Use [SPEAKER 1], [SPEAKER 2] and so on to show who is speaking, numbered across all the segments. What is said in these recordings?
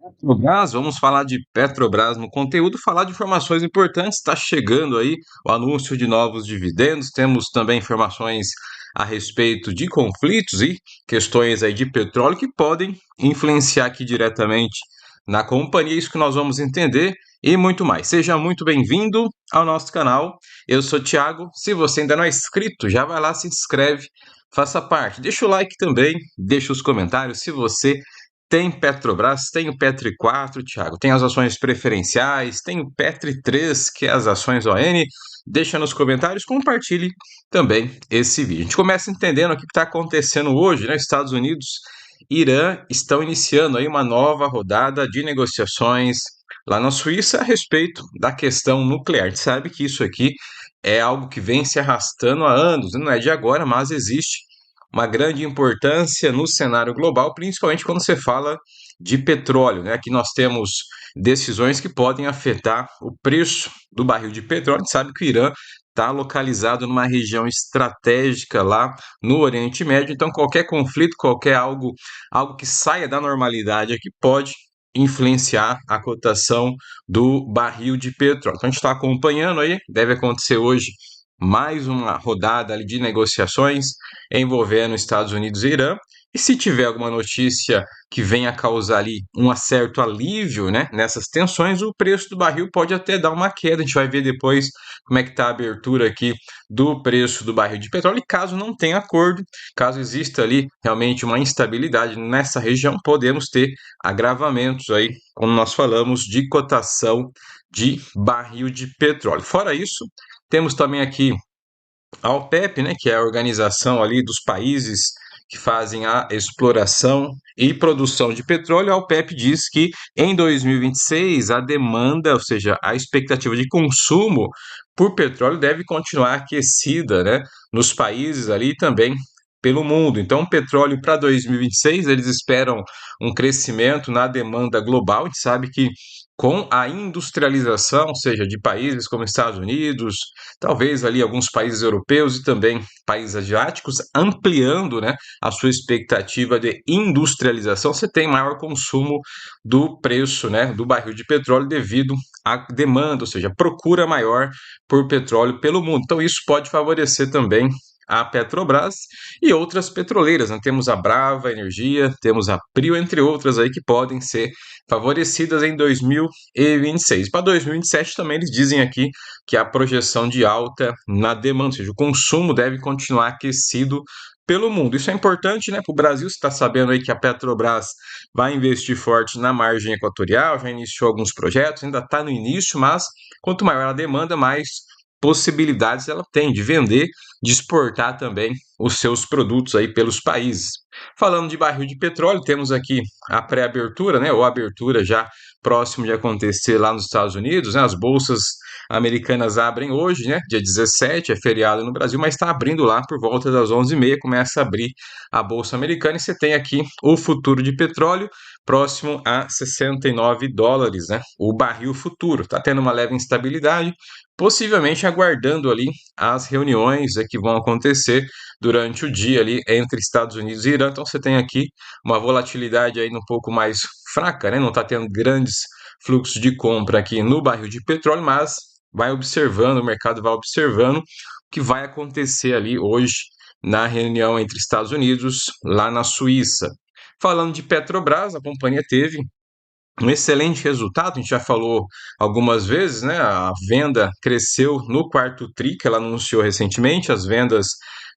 [SPEAKER 1] Petrobras, vamos falar de Petrobras no conteúdo, falar de informações importantes. Está chegando aí o anúncio de novos dividendos. Temos também informações a respeito de conflitos e questões aí de petróleo que podem influenciar aqui diretamente na companhia. Isso que nós vamos entender e muito mais. Seja muito bem-vindo ao nosso canal. Eu sou o Thiago. Se você ainda não é inscrito, já vai lá, se inscreve, faça parte. Deixa o like também, deixa os comentários se você tem Petrobras, tem o Petri 4, Thiago, tem as ações preferenciais, tem o Petri 3, que é as ações ON. Deixa nos comentários, compartilhe também esse vídeo. A gente começa entendendo o que está acontecendo hoje, né? Estados Unidos e Irã estão iniciando aí uma nova rodada de negociações lá na Suíça a respeito da questão nuclear. A gente sabe que isso aqui é algo que vem se arrastando há anos, não é de agora, mas existe uma grande importância no cenário global, principalmente quando você fala de petróleo, né? Aqui nós temos decisões que podem afetar o preço do barril de petróleo. A gente sabe que o Irã está localizado numa região estratégica lá no Oriente Médio, então qualquer conflito, qualquer algo que saia da normalidade aqui pode influenciar a cotação do barril de petróleo. Então a gente está acompanhando aí, deve acontecer hoje mais uma rodada ali de negociações envolvendo Estados Unidos e Irã. E se tiver alguma notícia que venha causar ali um certo alívio, né, nessas tensões, o preço do barril pode até dar uma queda. A gente vai ver depois como é que está a abertura aqui do preço do barril de petróleo. E caso não tenha acordo, caso exista ali realmente uma instabilidade nessa região, podemos ter agravamentos aí, quando nós falamos de cotação de barril de petróleo. Fora isso, temos também aqui a OPEP, né, que é a organização ali dos países que fazem a exploração e produção de petróleo. A OPEP diz que em 2026 a demanda, ou seja, a expectativa de consumo por petróleo deve continuar aquecida, né, nos países ali também pelo mundo. Então, o petróleo para 2026 eles esperam um crescimento na demanda global. A gente sabe que com a industrialização, ou seja, de países como Estados Unidos, talvez ali alguns países europeus e também países asiáticos, ampliando, né, a sua expectativa de industrialização, você tem maior consumo do preço, né, do barril de petróleo devido à demanda, ou seja, procura maior por petróleo pelo mundo. Então isso pode favorecer também a Petrobras e outras petroleiras, né? Temos a Brava Energia, temos a Prio, entre outras aí que podem ser favorecidas em 2026. Para 2027 também eles dizem aqui que a projeção de alta na demanda, ou seja, o consumo deve continuar aquecido pelo mundo. Isso é importante, né, para o Brasil. Você está sabendo aí que a Petrobras vai investir forte na margem equatorial, já iniciou alguns projetos, ainda está no início, mas quanto maior a demanda, mais possibilidades ela tem de vender, de exportar também os seus produtos aí pelos países. Falando de barril de petróleo, temos aqui a pré-abertura, né, ou abertura já próximo de acontecer lá nos Estados Unidos, né, as bolsas americanas abrem hoje, né, dia 17, é feriado no Brasil, mas está abrindo lá por volta das 11h30, começa a abrir a bolsa americana e você tem aqui o futuro de petróleo próximo a $69, né, o barril futuro, está tendo uma leve instabilidade, possivelmente aguardando ali as reuniões que vão acontecer durante o dia ali entre Estados Unidos e Irã. Então você tem aqui uma volatilidade aí um pouco mais fraca, né? Não está tendo grandes fluxos de compra aqui no barril de petróleo, mas vai observando, o mercado vai observando o que vai acontecer ali hoje na reunião entre Estados Unidos lá na Suíça. Falando de Petrobras, a companhia teve um excelente resultado, a gente já falou algumas vezes, né? A venda cresceu no quarto tri, que ela anunciou recentemente, as vendas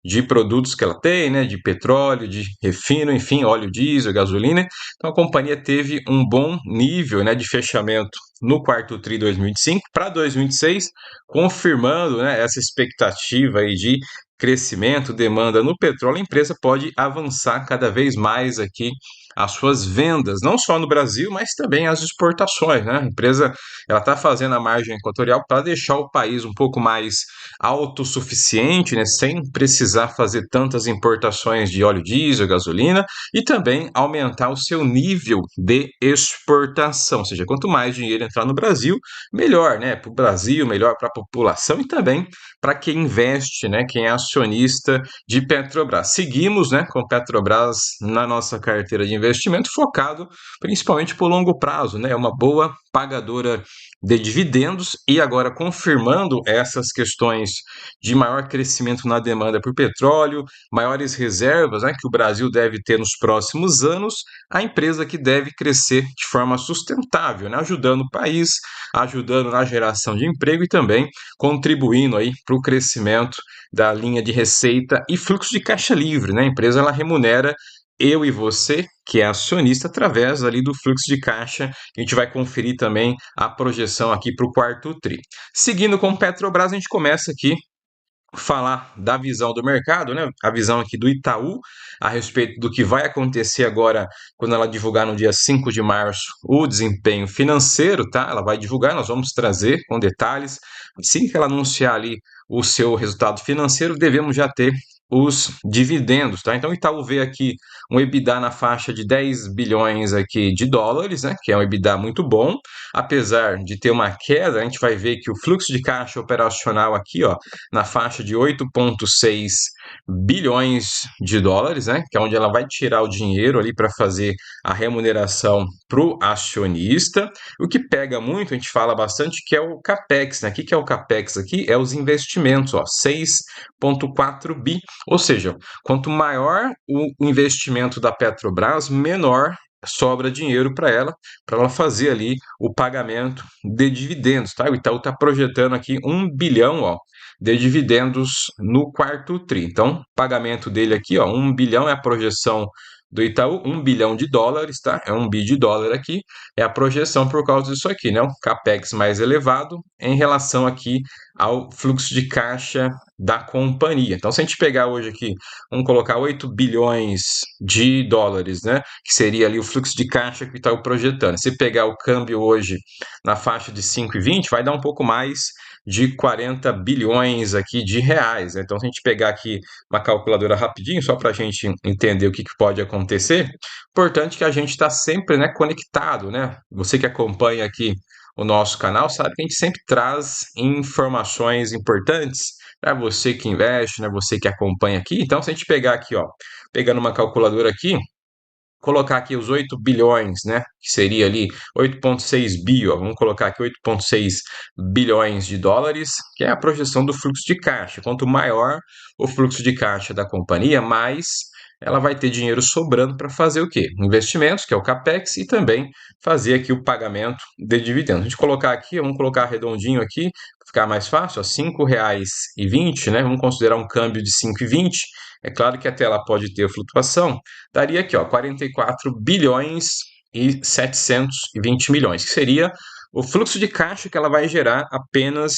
[SPEAKER 1] de produtos que ela tem, né? De petróleo, de refino, enfim, óleo diesel, gasolina. Então a companhia teve um bom nível, né, de fechamento no quarto tri 2025 para 2026, confirmando, né, essa expectativa aí de crescimento, demanda no petróleo. A empresa pode avançar cada vez mais aqui as suas vendas, não só no Brasil, mas também as exportações, né? A empresa ela está fazendo a margem equatorial para deixar o país um pouco mais autossuficiente, né? Sem precisar fazer tantas importações de óleo diesel, gasolina, e também aumentar o seu nível de exportação. Ou seja, quanto mais dinheiro entrar no Brasil, melhor, né? Para o Brasil, melhor para a população e também para quem investe, né? Quem é acionista de Petrobras. Seguimos, né, com Petrobras na nossa carteira de investimento focado principalmente por longo prazo, né? É uma boa pagadora de dividendos e agora confirmando essas questões de maior crescimento na demanda por petróleo, maiores reservas, né, que o Brasil deve ter nos próximos anos, a empresa que deve crescer de forma sustentável, né, ajudando o país, ajudando na geração de emprego e também contribuindo aí para o crescimento da linha de receita e fluxo de caixa livre, né? A empresa ela remunera eu e você, que é acionista, através ali do fluxo de caixa. A gente vai conferir também a projeção aqui para o quarto tri. Seguindo com Petrobras, a gente começa aqui falar da visão do mercado, né? A visão aqui do Itaú a respeito do que vai acontecer agora quando ela divulgar no dia 5 de março o desempenho financeiro, tá? Ela vai divulgar, nós vamos trazer com detalhes. Assim que ela anunciar ali o seu resultado financeiro, devemos já ter os dividendos, tá? Então o Itaú vê aqui um EBITDA na faixa de 10 bilhões aqui de dólares, né? Que é um EBITDA muito bom, apesar de ter uma queda, a gente vai ver que o fluxo de caixa operacional aqui, ó, na faixa de 8,6 bilhões de dólares, né? Que é onde ela vai tirar o dinheiro ali para fazer a remuneração para o acionista. O que pega muito, a gente fala bastante, que é o CAPEX, né? O que é o CAPEX aqui? É os investimentos, ó, 6,4 bi. Ou seja, quanto maior o investimento da Petrobras, menor sobra dinheiro para ela fazer ali o pagamento de dividendos, tá? O Itaú está projetando aqui 1 bilhão, ó, de dividendos no quarto tri. Então, pagamento dele aqui, ó, 1 bilhão é a projeção do Itaú, 1 bilhão de dólares, tá? É 1 bi de dólar aqui, é a projeção por causa disso aqui, né? O CAPEX mais elevado em relação aqui ao fluxo de caixa da companhia. Então, se a gente pegar hoje aqui, vamos colocar 8 bilhões de dólares, né? Que seria ali o fluxo de caixa que está projetando. Se pegar o câmbio hoje na faixa de 5,20, vai dar um pouco mais de 40 bilhões aqui de reais, né? Então, se a gente pegar aqui uma calculadora rapidinho, só para a gente entender o que pode acontecer, importante que a gente está sempre, né, conectado, né? Você que acompanha aqui o nosso canal sabe que a gente sempre traz informações importantes para você que investe, né? Você que acompanha aqui. Então, se a gente pegar aqui, ó, pegando uma calculadora aqui, colocar aqui os 8 bilhões, né, que seria ali 8,6 bi, ó, vamos colocar aqui 8,6 bilhões de dólares, que é a projeção do fluxo de caixa. Quanto maior o fluxo de caixa da companhia, mais ela vai ter dinheiro sobrando para fazer o quê? Investimentos, que é o CAPEX, e também fazer aqui o pagamento de dividendos. A gente colocar aqui, vamos colocar redondinho aqui, para ficar mais fácil, ó, R$ 5,20, né? Vamos considerar um câmbio de 5,20. É claro que até ela pode ter flutuação, daria aqui, ó, 44 bilhões e 720 milhões, que seria o fluxo de caixa que ela vai gerar apenas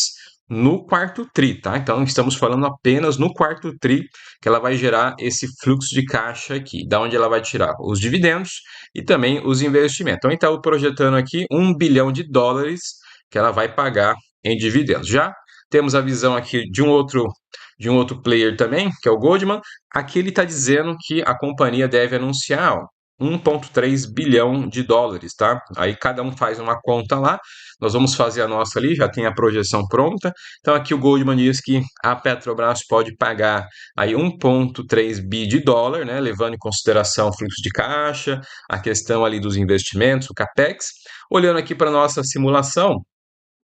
[SPEAKER 1] no quarto tri, tá? Então, estamos falando apenas no quarto tri que ela vai gerar esse fluxo de caixa aqui, da onde ela vai tirar os dividendos e também os investimentos. Então, está projetando aqui 1 bilhão de dólares que ela vai pagar em dividendos. Já temos a visão aqui de um outro player também, que é o Goldman. Aqui ele está dizendo que a companhia deve anunciar, ó, 1,3 bilhão de dólares, tá? Aí cada um faz uma conta lá, nós vamos fazer a nossa ali, já tem a projeção pronta. Então aqui o Goldman diz que a Petrobras pode pagar aí 1,3 bi de dólar, né? Levando em consideração o fluxo de caixa, a questão ali dos investimentos, o CAPEX. Olhando aqui para a nossa simulação,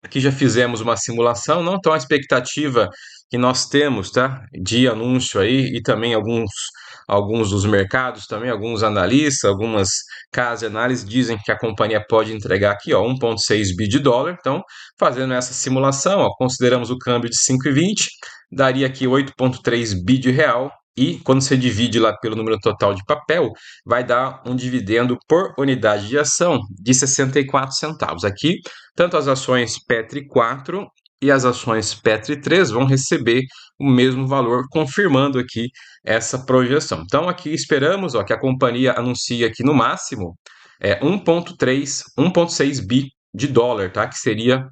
[SPEAKER 1] aqui já fizemos uma simulação, não tão a expectativa que nós temos, tá? De anúncio aí e também alguns dos mercados também, alguns analistas, algumas casas de análise dizem que a companhia pode entregar aqui, ó, 1,6 bi de dólar. Então, fazendo essa simulação, ó, consideramos o câmbio de 5,20, daria aqui 8,3 bi de real. E quando você divide lá pelo número total de papel, vai dar um dividendo por unidade de ação de 64 centavos. Aqui, tanto as ações Petri 4 e as ações Petri 3 vão receber o mesmo valor, confirmando aqui essa projeção. Então, aqui esperamos, ó, que a companhia anuncie aqui no máximo 1,3, 1,6 bi de dólar, tá? Que seria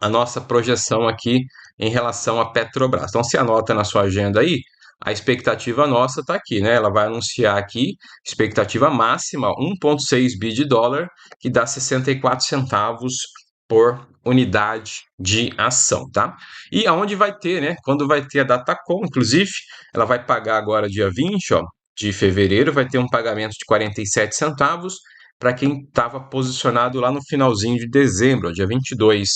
[SPEAKER 1] a nossa projeção aqui em relação à Petrobras. Então, se anota na sua agenda aí, a expectativa nossa está aqui, né? Ela vai anunciar aqui, expectativa máxima, 1,6 bi de dólar, que dá 64 centavos por unidade de ação, tá? E aonde vai ter, né? Quando vai ter a Datacom, inclusive, ela vai pagar agora dia 20, ó, de fevereiro vai ter um pagamento de 47 centavos para quem estava posicionado lá no finalzinho de dezembro, dia 22.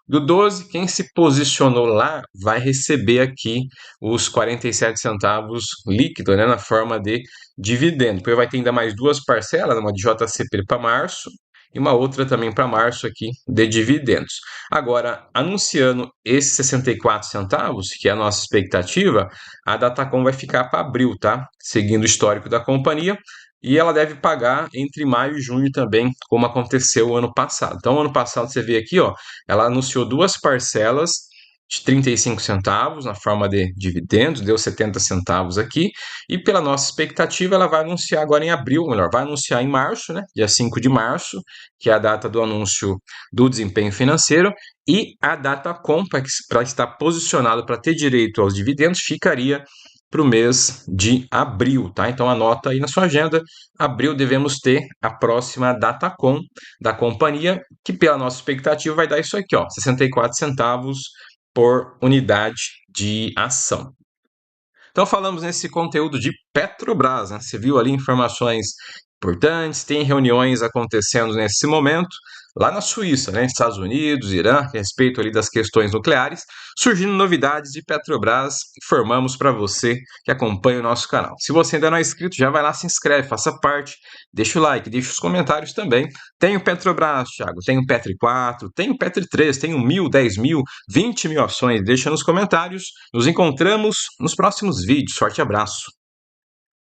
[SPEAKER 1] Do 12, quem se posicionou lá vai receber aqui os 47 centavos líquido, né, na forma de dividendo. Depois vai ter ainda mais duas parcelas, uma de JCP para março e uma outra também para março aqui de dividendos. Agora, anunciando esses 64 centavos, que é a nossa expectativa, a Datacom vai ficar para abril, tá? Seguindo o histórico da companhia, e ela deve pagar entre maio e junho também, como aconteceu o ano passado. Então, ano passado você vê aqui, ó, ela anunciou duas parcelas de 35 centavos na forma de dividendos, deu 70 centavos aqui, e pela nossa expectativa, ela vai anunciar agora em abril, ou melhor, vai anunciar em março, né, dia 5 de março, que é a data do anúncio do desempenho financeiro, e a Datacom, para estar posicionado para ter direito aos dividendos, ficaria para o mês de abril, tá? Então anota aí na sua agenda, abril devemos ter a próxima Datacom da companhia, que pela nossa expectativa vai dar isso aqui, ó, 64 centavos por unidade de ação. Então falamos nesse conteúdo de Petrobras, né? Você viu ali informações importantes, tem reuniões acontecendo nesse momento lá na Suíça, né? Estados Unidos, Irã, a respeito ali das questões nucleares, surgindo novidades de Petrobras, informamos para você que acompanha o nosso canal. Se você ainda não é inscrito, já vai lá, se inscreve, faça parte, deixa o like, deixa os comentários também. Tem o Petrobras, Thiago, tem o Petri 4, tem o Petri 3, tem o 1.000, 10.000, 20 mil ações, deixa nos comentários. Nos encontramos nos próximos vídeos. Forte abraço!